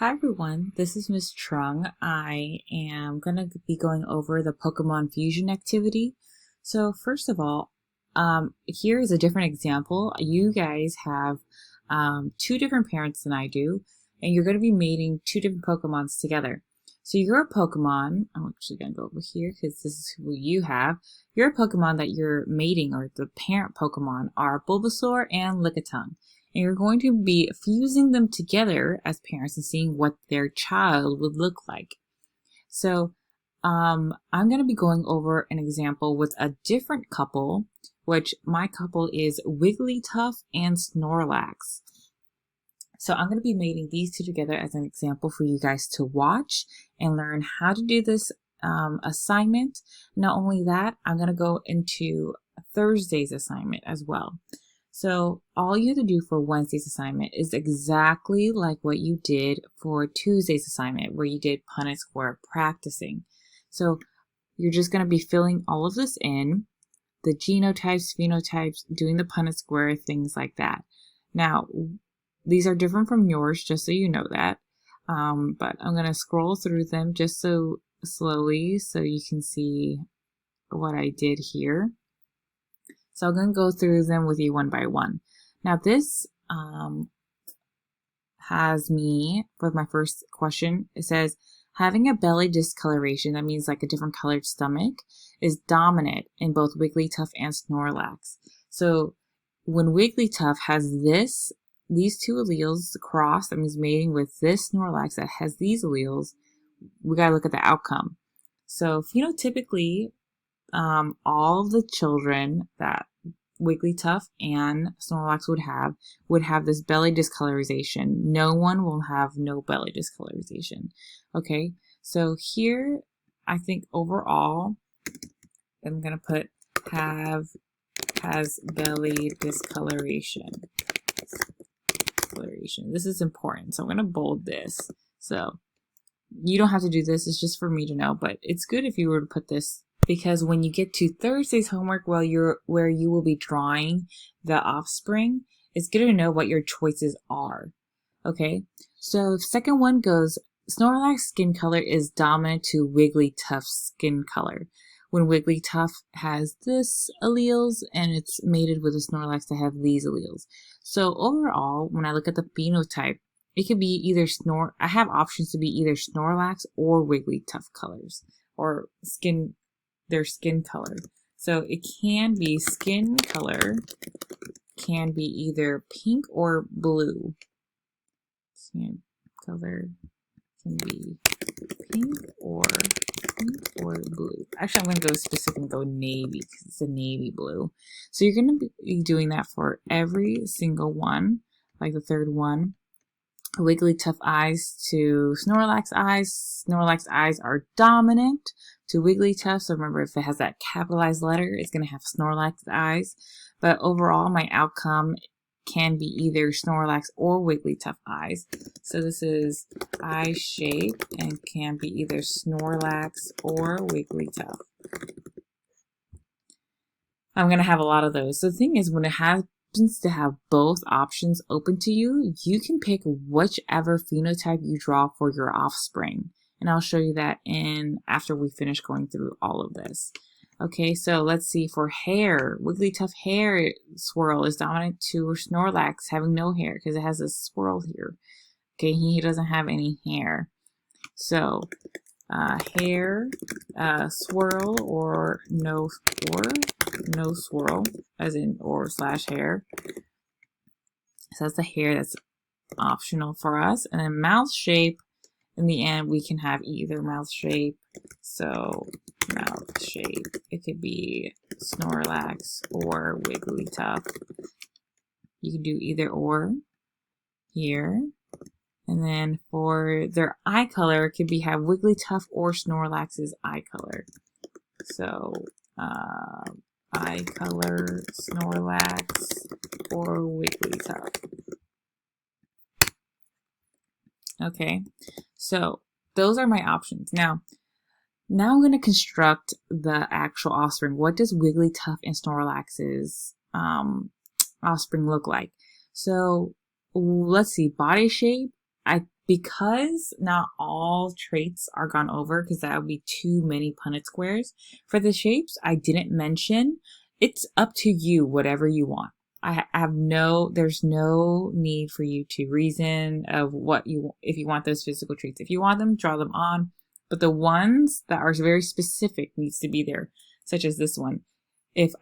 Hi everyone, this is Miss Trung. I am going to be going over the Pokemon Fusion activity. So first of all, here is a different example. You guys have two different parents than I do, and you're going to be mating two different Pokemons together. So your Pokemon, I'm actually going to go over here because this is who you have. Your Pokemon that you're mating, or the parent Pokemon, are Bulbasaur and Lickitung. And you're going to be fusing them together as parents and seeing what their child would look like. So I'm going to be going over an example with a different couple, which my couple is Wigglytuff and Snorlax. So I'm going to be mating these two together as an example for you guys to watch and learn how to do this assignment. Not only that, I'm going to go into Thursday's assignment as well. So all you have to do for Wednesday's assignment is exactly like what you did for Tuesday's assignment, where you did Punnett Square practicing. So you're just going to be filling all of this in, the genotypes, phenotypes, doing the Punnett Square, things like that. Now, these are different from yours, just so you know that. But I'm going to scroll through them just so slowly so you can see what I did here. So I'm going to go through them with you one by one. Now this has me, for my first question, it says, having a belly discoloration, that means like a different colored stomach, is dominant in both Wigglytuff and Snorlax. So when Wigglytuff has these two alleles crossed, that means mating with this Snorlax that has these alleles, we got to look at the outcome. So phenotypically, all the children that Wigglytuff and Snorlax would have this belly discolorization. No one will have no belly discolorization. Okay, so here I think overall I'm gonna put has belly discoloration. This is important, so I'm gonna bold this. So you don't have to do this, it's just for me to know, but it's good if you were to put this, because when you get to Thursday's homework, where you will be drawing the offspring, it's good to know what your choices are. Okay, so second one goes, Snorlax skin color is dominant to Wigglytuff's skin color. When Wigglytuff has this alleles and it's mated with a Snorlax to have these alleles. So overall, when I look at the phenotype, it could be either I have options to be either Snorlax or Wigglytuff colors, or their skin color. So it can be skin color, can be either pink or blue. Skin color can be pink or blue. Actually, I'm going to go specific and go navy because it's a navy blue. So you're going to be doing that for every single one, like the third one. Wigglytuff eyes to Snorlax eyes. Snorlax eyes are dominant to Wigglytuff. So remember, if it has that capitalized letter, it's going to have Snorlax eyes. But overall, my outcome can be either Snorlax or Wigglytuff eyes. So this is eye shape and can be either Snorlax or Wigglytuff. I'm going to have a lot of those. So the thing is, when it happens to have both options open to you, you can pick whichever phenotype you draw for your offspring. And I'll show you that after we finish going through all of this. Okay, so let's see, for hair, Wigglytuff hair swirl is dominant to Snorlax having no hair because it has a swirl here. Okay, he doesn't have any hair. So hair swirl or no swirl, as in or slash hair. So that's the hair that's optional for us. And then mouth shape, in the end, we can have either mouth shape. So mouth shape, it could be Snorlax or Wigglytuff. You can do either or here. And then for their eye color, it could be have Wigglytuff or Snorlax's eye color. So eye color, Snorlax or Wigglytuff. Okay, so those are my options. Now I'm going to construct the actual offspring. What does Wigglytuff and Snorlax's offspring look like? So let's see, body shape. I because not all traits are gone over, because that would be too many Punnett squares. For the shapes I didn't mention, it's up to you, whatever you want. There's no need for you to reason of if you want those physical traits. If you want them, draw them on. But the ones that are very specific needs to be there, such as this one. If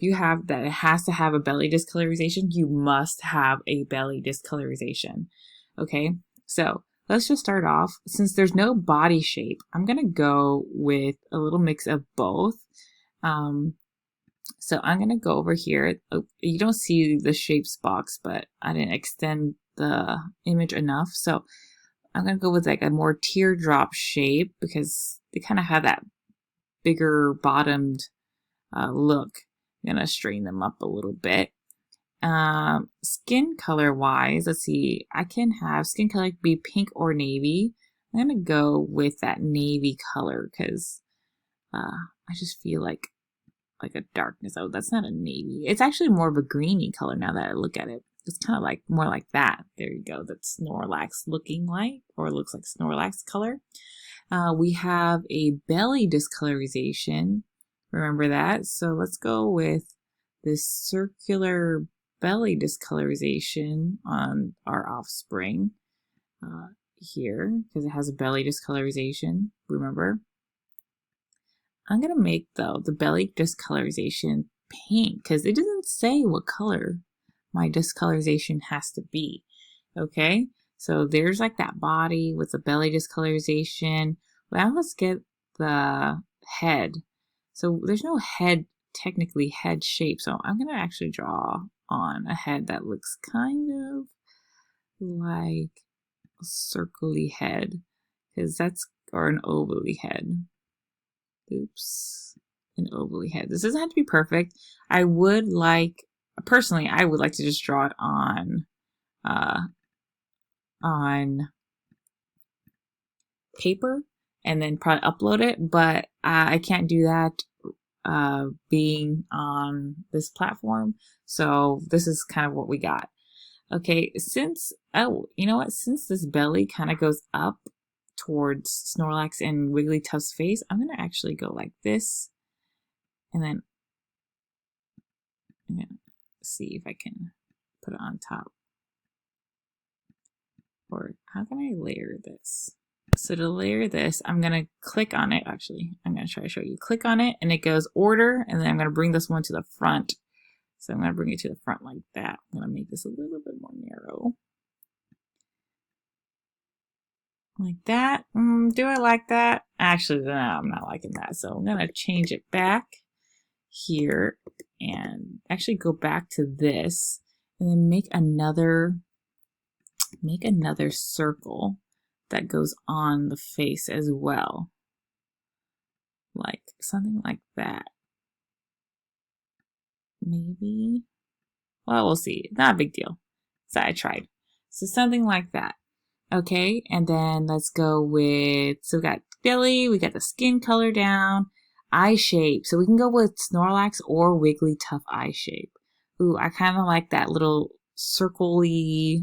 you have that, it has to have a belly discolorization, you must have a belly discolorization. Okay, so let's just start off. Since there's no body shape, I'm gonna go with a little mix of both. So I'm gonna go over here. Oh, you don't see the shapes box, but I didn't extend the image enough. So I'm gonna go with like a more teardrop shape because they kind of have that bigger bottomed look. I'm gonna straighten them up a little bit. Skin color wise, let's see, I can have skin color be pink or navy. I'm gonna go with that navy color because I just feel like a darkness. Oh, that's not a navy. It's actually more of a greeny color now that I look at it. It's kind of like more like that. There you go. That's Snorlax looking like, or looks like Snorlax color. We have a belly discolorization. Remember that? So let's go with this circular belly discolorization on our offspring here, because it has a belly discolorization, remember? I'm going to make, though, the belly discolorization pink, because it doesn't say what color my discolorization has to be, okay? So there's like that body with the belly discolorization. Now let's get the head. So there's no head, technically head shape, so I'm going to actually draw on a head that looks kind of like a circly head, because or an ovally head. Oops, an ovally head. This doesn't have to be perfect. Personally, I would like to just draw it on paper and then probably upload it, but I can't do that being on this platform. So this is kind of what we got. Okay, since this belly kind of goes up towards Snorlax and Wigglytuff's face, I'm going to actually go like this. And then I'm going to see if I can put it on top. Or how can I layer this? So to layer this, I'm going to click on it. Actually, I'm going to try to show you. Click on it and it goes order. And then I'm going to bring this one to the front. So I'm going to bring it to the front like that. I'm going to make this a little bit more narrow. Like that. Do I like that? Actually, no, I'm not liking that. So I'm going to change it back here and actually go back to this and then make another circle that goes on the face as well. Like something like that. Maybe. Well, we'll see. Not a big deal. So I tried. So something like that. Okay, and then let's go with, so we got belly, we got the skin color down, eye shape. So we can go with Snorlax or Wigglytuff eye shape. Ooh, I kind of like that little circle-y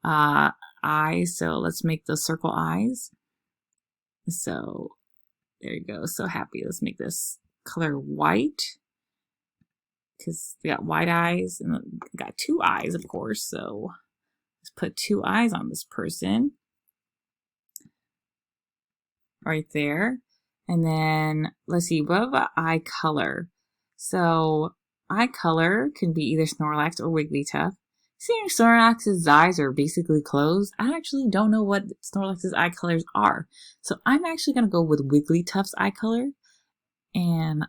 eyes. So let's make the circle eyes. So there you go. So happy. Let's make this color white, because we got white eyes and we got two eyes, of course. So let's put two eyes on this person right there. And then let's see, what about eye color? So eye color can be either Snorlax or Wigglytuff. Seeing Snorlax's eyes are basically closed, I actually don't know what Snorlax's eye colors are. So I'm actually going to go with Wigglytuff's eye color and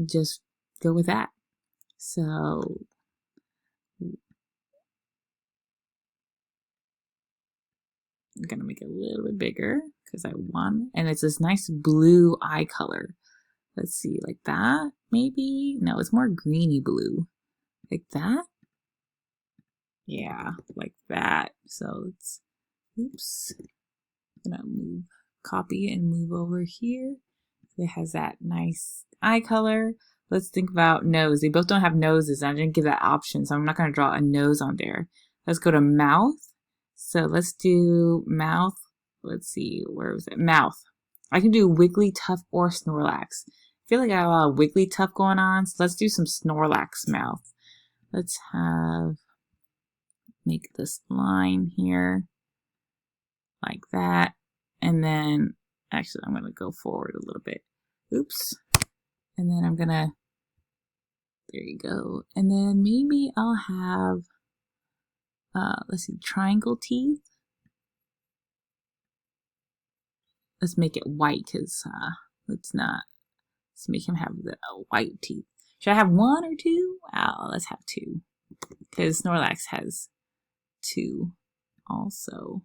just go with that. So I'm going to make it a little bit bigger because I want, and it's this nice blue eye color. Let's see, like that, maybe? No, it's more greeny blue. Like that? Yeah, like that. So let's, oops. I'm gonna copy and move over here. It has that nice eye color. Let's think about nose. They both don't have noses. I didn't give that option, so I'm not going to draw a nose on there. Let's go to mouth. So let's do mouth. Let's see, where was it? Mouth. I can do Wigglytuff or Snorlax. I feel like I have a lot of Wigglytuff going on, so let's do some Snorlax mouth. Let's make this line here like that. And then, actually, I'm going to go forward a little bit. Oops. And then I'm going to, there you go. And then maybe I'll have, let's see, triangle teeth. Let's make it white because let's make him have the white teeth. Should I have one or two? Let's have two because Snorlax has two also.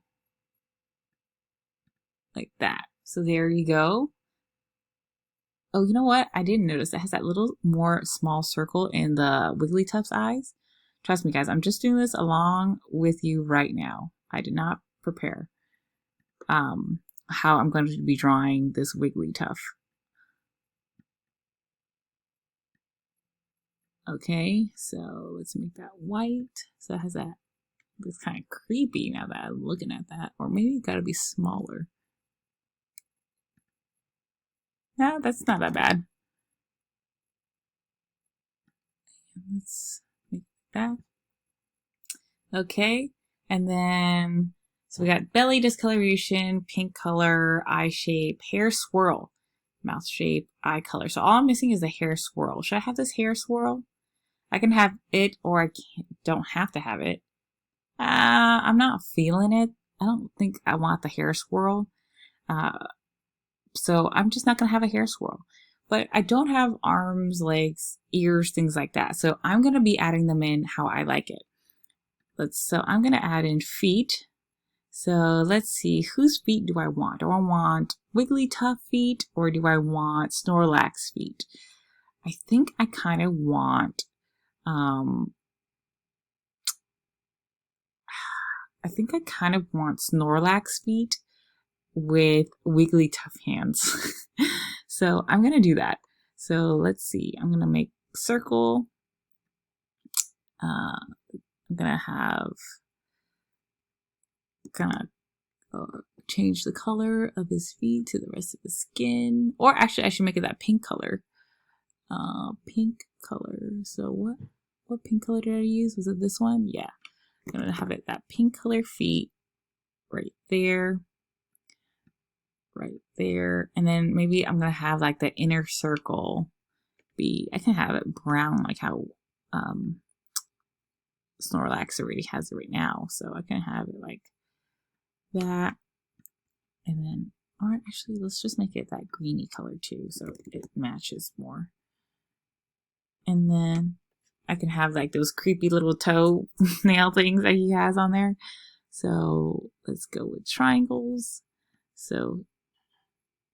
Like that. So there you go. Oh, you know what? I didn't notice it has that little more small circle in the Wigglytuff's eyes. Trust me, guys, I'm just doing this along with you right now. I did not prepare how I'm going to be drawing this Wigglytuff. Okay, so let's make that white. So it has that. It's kind of creepy now that I'm looking at that. Or maybe it got to be smaller. No, that's not that bad. Let's make that. Okay, and then, so we got belly discoloration, pink color, eye shape, hair swirl, mouth shape, eye color. So all I'm missing is the hair swirl. Should I have this hair swirl? I can have it or I don't have to have it. I'm not feeling it. I don't think I want the hair swirl. So I'm just not going to have a hair swirl. But I don't have arms, legs, ears, things like that. So I'm going to be adding them in how I like it. So I'm going to add in feet. So let's see, whose feet do I want? Do I want Wigglytuff feet or do I want Snorlax feet? I think I kind of want, Snorlax feet with Wigglytuff hands. So I'm going to do that. So let's see, I'm going to make circle. I'm going to have change the color of his feet to the rest of his skin. Or actually, I should make it that pink color. Pink color. So what pink color did I use? Was it this one? Yeah. I'm going to have it that pink color feet right there. Right there. And then maybe I'm going to have like the inner circle be, I can have it brown like how Snorlax already has it right now. So I can have it like that. And then, or actually, let's just make it that greeny color too, so it matches more. And then I can have like those creepy little toe nail things that he has on there. So let's go with triangles. So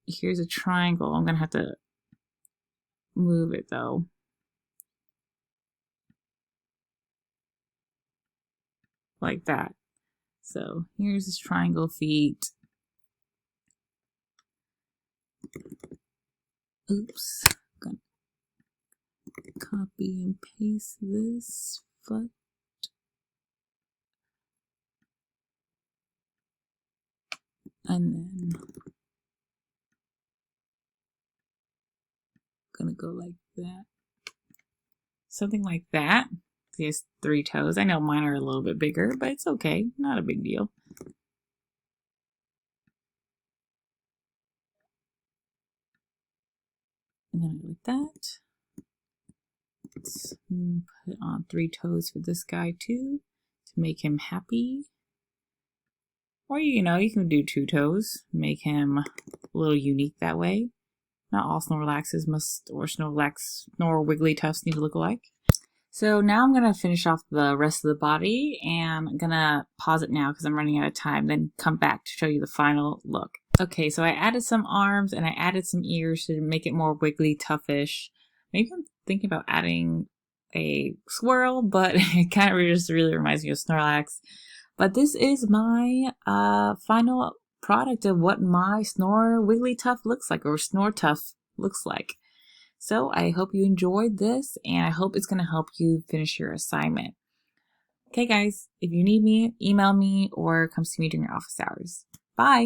here's a triangle. I'm going to have to move it though. Like that. So here's his triangle feet. Oops. I'm gonna copy and paste this foot. And then gonna go like that. Something like that. He has 3 toes. I know mine are a little bit bigger, but it's okay. Not a big deal. And then I go like that. Let's put on 3 toes for this guy too to make him happy. Or you can do 2 toes, make him a little unique that way. Not all Snorlaxes or Wigglytuffs need to look alike. So now I'm going to finish off the rest of the body, and I'm going to pause it now because I'm running out of time, then come back to show you the final look. Okay, so I added some arms and I added some ears to make it more Wigglytuffish. Maybe I'm thinking about adding a swirl, but it kind of just really reminds me of Snorlax. But this is my final product of what my Wigglytuff looks like, or Snortuff looks like. So I hope you enjoyed this, and I hope it's going to help you finish your assignment. Okay, guys, if you need me, email me or come see me during your office hours. Bye.